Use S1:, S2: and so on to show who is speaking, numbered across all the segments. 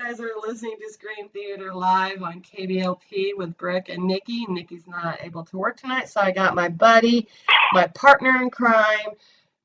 S1: guys are listening to Screen Theater Live on KBLP with Brooke and Nikki. Nikki's not able to work tonight, so I got my buddy, my partner in crime,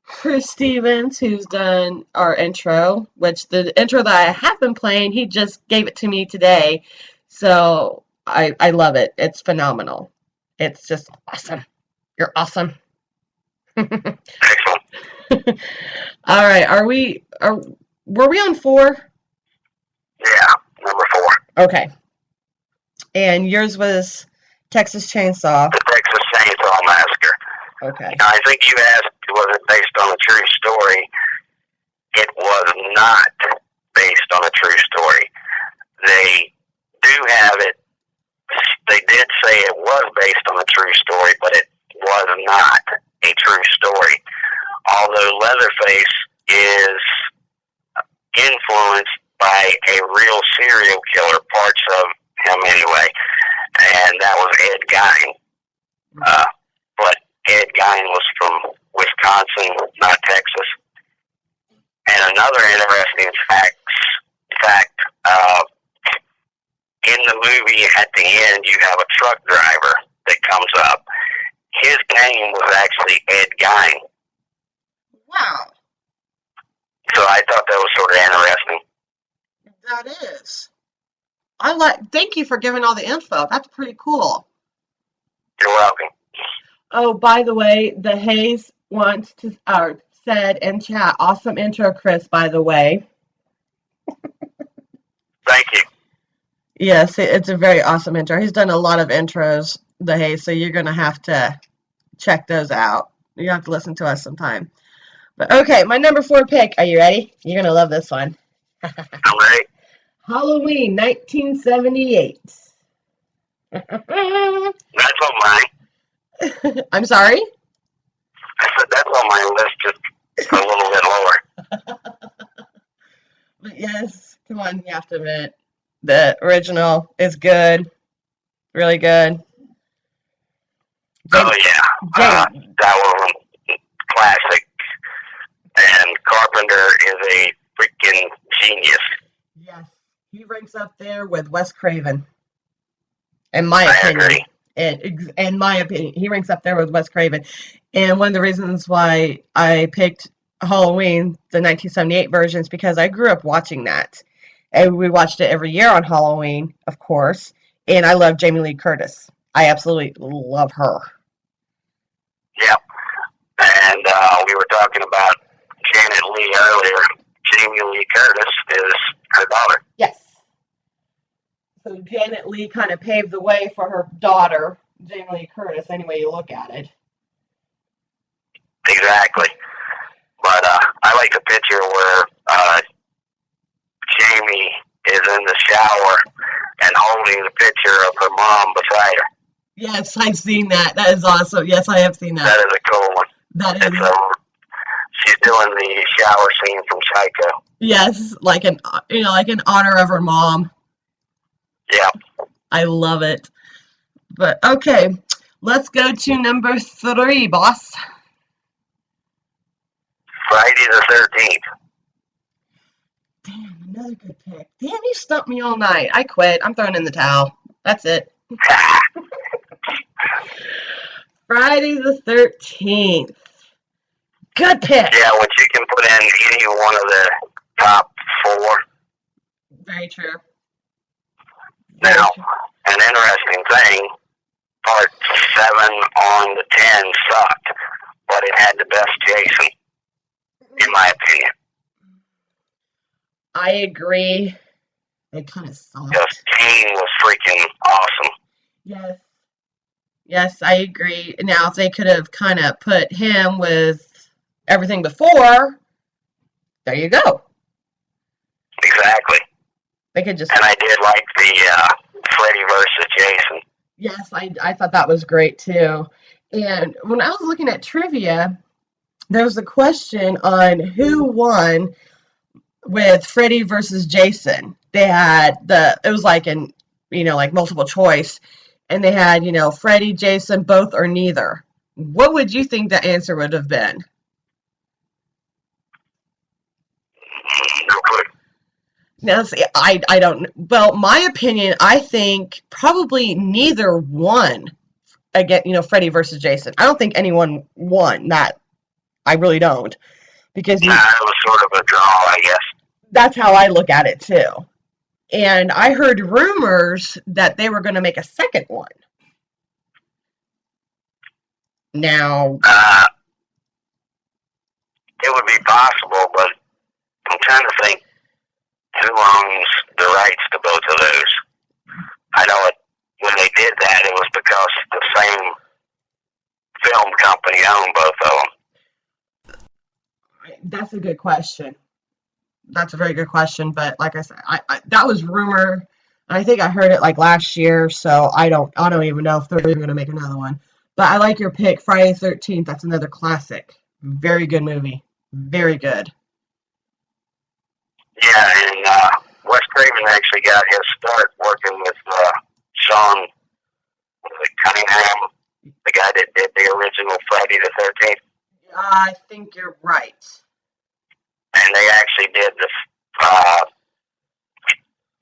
S1: Chris Stevens, who's done our intro, which the intro that I have been playing, he just gave it to me today. So I love it. It's phenomenal. It's just awesome. You're awesome.
S2: Excellent.
S1: All right, were we on 4?
S2: Yeah, number 4.
S1: Okay. And yours was Texas Chainsaw.
S2: The Texas Chainsaw Massacre.
S1: Okay.
S2: Now, I think you asked, was it based on a true story? It was not based on a true story. They do have it. They did say it was based on a true story, but it was not a true story. Although Leatherface is influenced by a real serial killer, parts of him anyway, and that was Ed Gein. But Ed Gein was from Wisconsin, not Texas. And another interesting fact, in the movie at the end, you have a truck driver that comes up. His name was actually Ed Gein.
S1: Wow.
S2: So I thought that was sort of interesting.
S1: That is. Thank you for giving all the info. That's pretty cool.
S2: You're welcome.
S1: Oh, by the way, the Hayes wants to, said in chat, awesome intro, Chris, by the way.
S2: Thank you.
S1: Yes, it's a very awesome intro. He's done a lot of intros, the Hayes, so you're going to have to check those out. You have to listen to us sometime. But okay, my number 4 pick. Are you ready? You're going to love this one.
S2: I'm ready.
S1: Halloween, 1978.
S2: That's on mine.
S1: I'm sorry?
S2: I said that's on my list, just a little bit lower.
S1: But yes, come on, you have to admit, the original is good. Really good.
S2: Oh, yeah. That was a classic. And Carpenter is a freaking genius.
S1: Yes, he ranks up there with Wes Craven. In my opinion. In my opinion, he ranks up there with Wes Craven. And one of the reasons why I picked Halloween, the 1978 version, is because I grew up watching that. And we watched it every year on Halloween, of course. And I love Jamie Lee Curtis. I absolutely love her.
S2: Yep. And we were talking about Janet Leigh earlier. Jamie Lee Curtis is her daughter.
S1: Yes. So Janet Leigh kind of paved the way for her daughter, Jamie Lee Curtis, any way you look at it.
S2: Exactly. But I like the picture where Jamie is in the shower and holding the picture of her mom beside her.
S1: Yes, I've seen that. That is awesome. Yes, I have seen that.
S2: That is a cool one.
S1: That is.
S2: She's doing the shower scene from Psycho.
S1: Yes, like in honor of her mom.
S2: Yeah.
S1: I love it. But okay, let's go to number 3, boss.
S2: Friday the 13th.
S1: Damn, another good pick. Damn, you stumped me all night. I quit. I'm throwing in the towel. That's it. Friday the 13th. Good pick.
S2: Yeah, which you can put in any one of the top 4.
S1: Very true.
S2: Now, an interesting thing, part 7 on the 10 sucked, but it had the best Jason, in my opinion.
S1: I agree. It kind of sucked.
S2: Because Kane was freaking awesome.
S1: Yes. Yes, I agree. Now, if they could have kind of put him with everything before, there you go.
S2: Exactly.
S1: They could just.
S2: And I did like the Freddy versus Jason.
S1: Yes, I thought that was great too. And when I was looking at trivia, there was a question on who won with Freddy versus Jason. They had it was like like multiple choice, and they had, Freddy, Jason, both or neither. What would you think the answer would have been?
S2: No clue.
S1: Now, see, I don't. Well, my opinion, I think probably neither one. Again, Freddy versus Jason. I don't think anyone won that. I really don't, because
S2: Nah, it was sort of a draw, I guess.
S1: that's how I look at it too. And I heard rumors that they were going to make a second one. Now,
S2: It would be possible, but I'm trying to think who owns the rights to both of those. I know when they did that, it was because the same film company owned both of them.
S1: that's a good question. That's a very good question. But like I said, that was rumor. I think I heard it like last year, so I don't even know if they're even going to make another one. But I like your pick, Friday the 13th. That's another classic. Very good movie. Very good.
S2: Yeah, and Wes Craven actually got his start working with Sean Cunningham, the guy that did the original Friday the 13th.
S1: I think you're right.
S2: And they actually did the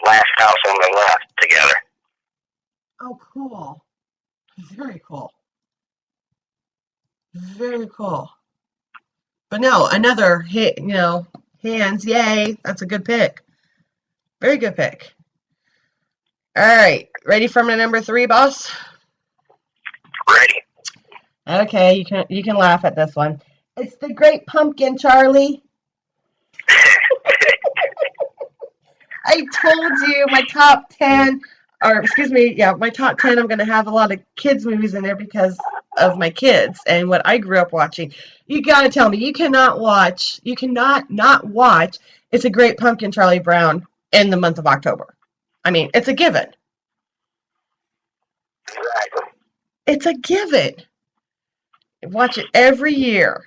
S2: Last House on the Left together.
S1: Oh, cool. Very cool. Very cool. But no, another hit, hands, yay. That's a good pick. Very good pick. All right. Ready for my number 3, boss?
S2: Ready.
S1: Okay, you can laugh at this one. It's The Great Pumpkin, Charlie. I told you my top 10, or excuse me, yeah, my top 10, I'm going to have a lot of kids' movies in there because of my kids and what I grew up watching. You got to tell me, you cannot not watch It's a Great Pumpkin, Charlie Brown in the month of October. I mean, it's a given.
S2: Exactly.
S1: It's a given. Watch it every year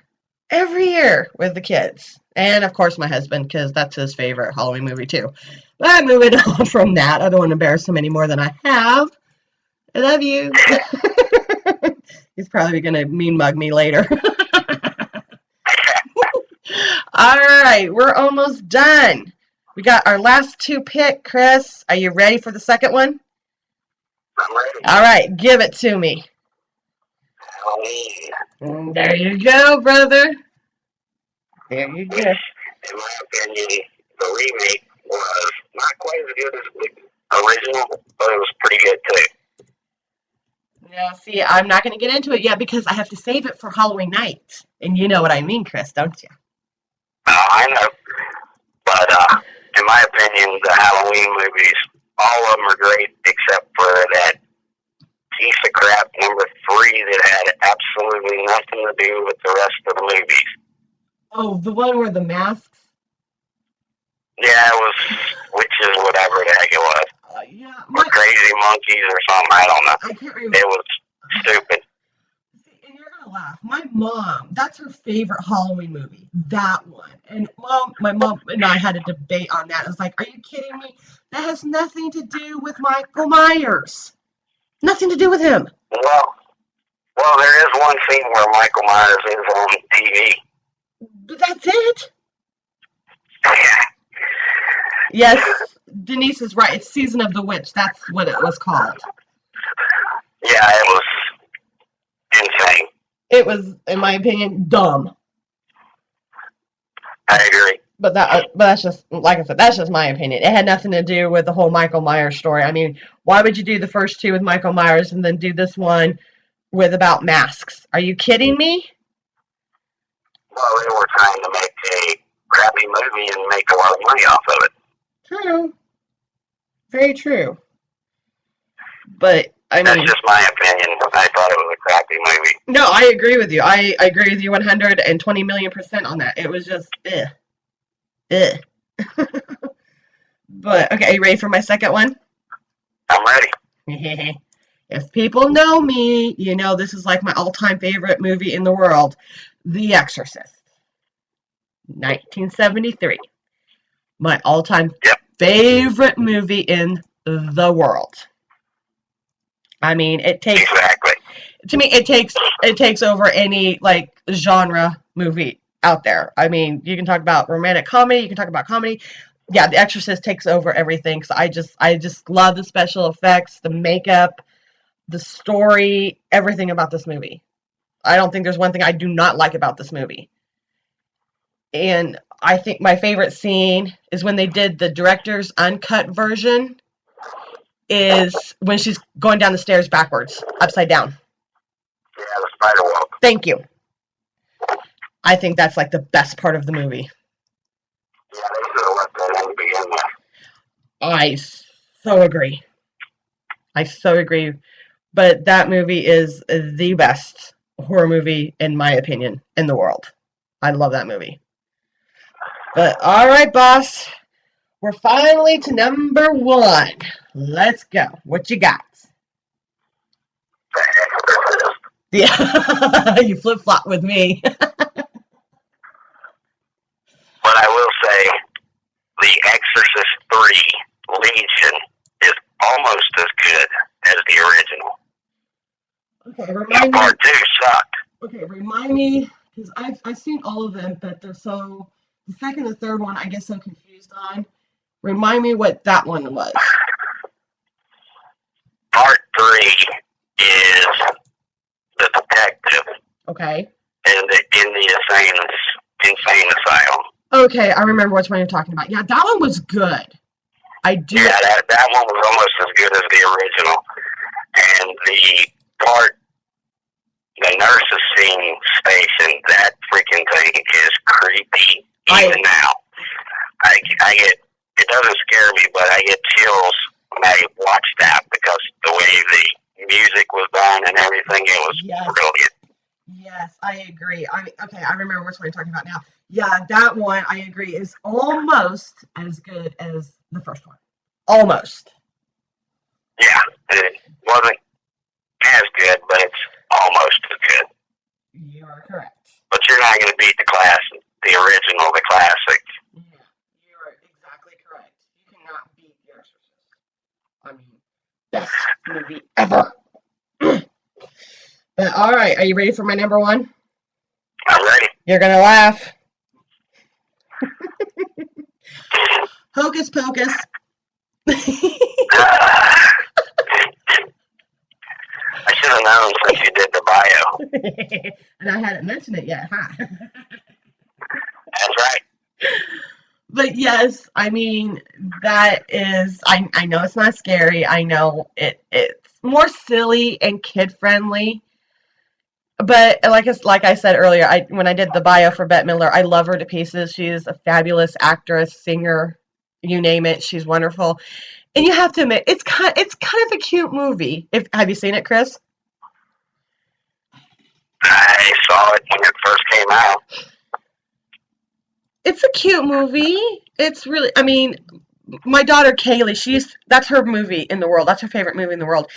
S1: with the kids. And, of course, my husband, because that's his favorite Halloween movie, too. But moving on from that, I don't want to embarrass him any more than I have. I love you. He's probably going to mean mug me later. All right, we're almost done. We got our last 2 pick, Chris. Are you ready for the second one?
S2: I'm ready.
S1: All right, give it to me.
S2: Halloween.
S1: There you go, brother. There you go.
S2: In my opinion, the remake was not quite as good as the original, but it was pretty good too.
S1: Now, see, I'm not going to get into it yet because I have to save it for Halloween night. And you know what I mean, Chris, don't you?
S2: I know. But in my opinion, the Halloween movies, all of them are great except for that piece of crap number 3 that had absolutely nothing to do with the rest of the movies.
S1: Oh, the one where the masks?
S2: Yeah, it was witches, whatever the heck it was.
S1: Yeah.
S2: Or crazy monkeys or something, I don't know.
S1: I can't remember.
S2: It was stupid.
S1: See, and you're going to laugh. My mom, that's her favorite Halloween movie. That one. And my mom and I had a debate on that. I was like, are you kidding me? That has nothing to do with Michael Myers. Nothing to do with him.
S2: Well, there is one scene where Michael Myers is on TV.
S1: But that's it? Yes, Denise is right. It's Season of the Witch. That's what it was called.
S2: Yeah, it was insane.
S1: It was, in my opinion, dumb.
S2: I agree.
S1: But that's just, like I said, that's just my opinion. It had nothing to do with the whole Michael Myers story. I mean, why would you do the first 2 with Michael Myers and then do this one with about masks? Are you kidding me?
S2: Well, they were trying to make a crappy movie and make a lot of money off of it.
S1: True. Very true. But, I mean...
S2: That's just my opinion. I thought it was a crappy movie.
S1: No, I agree with you. I agree with you 120 million% on that. It was just, But, okay, are you ready for my second one?
S2: I'm ready.
S1: If people know me, you know this is like my all-time favorite movie in the world. The Exorcist. 1973. My all-time favorite movie in the world. I mean, it takes...
S2: Exactly.
S1: To me, it takes over any, like, genre movie out there. I mean, you can talk about romantic comedy, you can talk about comedy. yeah, The Exorcist takes over everything. So I just love the special effects, the makeup, the story, everything about this movie. I don't think there's one thing I do not like about this movie. And I think my favorite scene is when they did the director's uncut version, is when she's going down the stairs backwards, upside down.
S2: Yeah, the spider walk.
S1: Thank you. I think that's like the best part of the movie.
S2: Yeah, they should have left that in to begin with.
S1: I so agree. I so agree. But that movie is the best horror movie, in my opinion, in the world. I love that movie. But all right, boss. We're finally to number one. Let's go. What you got? Yeah, you flip-flop with me.
S2: But I will say, The Exorcist 3 Legion is almost as good as the original.
S1: Okay, remind me.
S2: Part 2 sucked.
S1: Okay, remind me, because I've seen all of them, but they're so, the second and third one I get so confused on. Remind me what that one was.
S2: Part 3 is the detective
S1: Okay.
S2: in the insane asylum.
S1: Okay, I remember which one you're talking about. Yeah, that one was good. I do.
S2: Yeah, that one was almost as good as the original. And the nurses scene station, that freaking thing is creepy even now. I get, it doesn't scare me, but I get chills when I watch that because the way the music was done and everything, it was brilliant.
S1: Yes, I agree. Okay, I remember which one you're talking about now. Yeah, that one, I agree, is almost as good as the first one. Almost.
S2: Yeah, it wasn't as good, but it's almost as good.
S1: You are correct.
S2: But you're not going to beat the original, the classic.
S1: Yeah, you are exactly correct. You cannot beat The Exorcist. I mean, best movie ever. But all right, are you ready for my number one?
S2: I'm ready.
S1: You're gonna laugh. Hocus Pocus.
S2: I should have known since you did the bio.
S1: And I hadn't mentioned it yet, huh?
S2: That's right.
S1: But yes, I mean, that is, I know it's not scary. I know it's more silly and kid-friendly. But like I said earlier, when I did the bio for Bette Midler, I love her to pieces. She's a fabulous actress, singer, you name it. She's wonderful. And you have to admit, it's kind of a cute movie. Have you seen it, Chris?
S2: I saw it when it first came out.
S1: It's a cute movie. It's really, I mean, my daughter Kaylee, that's her movie in the world. That's her favorite movie in the world.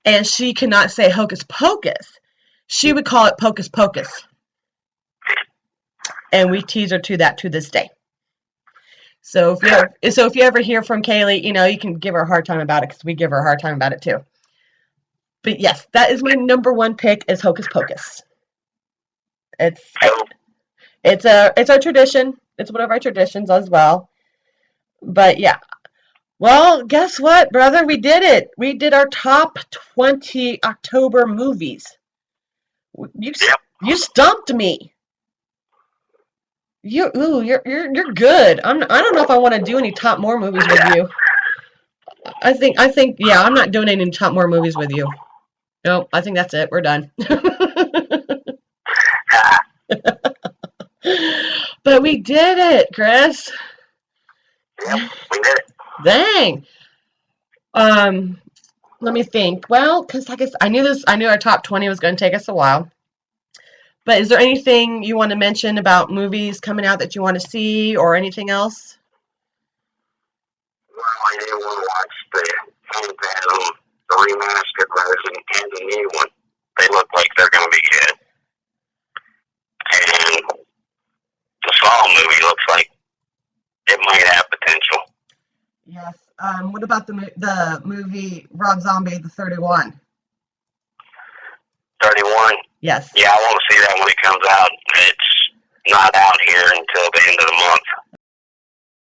S1: And she cannot say Hocus Pocus. She would call it Pocus Pocus. And we tease her to that to this day. So if you ever hear from Kaylee, you can give her a hard time about it because we give her a hard time about it too. But yes, that is my number one pick is Hocus Pocus. It's our tradition. It's one of our traditions as well. But yeah. Well, guess what, brother? We did it. We did our top 20 October movies. You stumped me. You're good. I don't know if I want to do any top more movies with you. I think yeah, I'm not doing any top more movies with you. No, I think that's it. We're done. But we did it, Chris.
S2: Yep, we did it.
S1: Dang. Let me think. Well, because I knew our top 20 was going to take us a while. But is there anything you want to mention about movies coming out that you want to see or anything else?
S2: Well, I did want to watch the Phantasm, the remastered version, and the new one. They look like they're going to be good. And the Saw movie looks like it might have potential.
S1: Yes. What about the movie Rob Zombie, the 31?
S2: 31?
S1: Yes.
S2: Yeah, I want to see that when it comes out. It's not out here until the end of the month.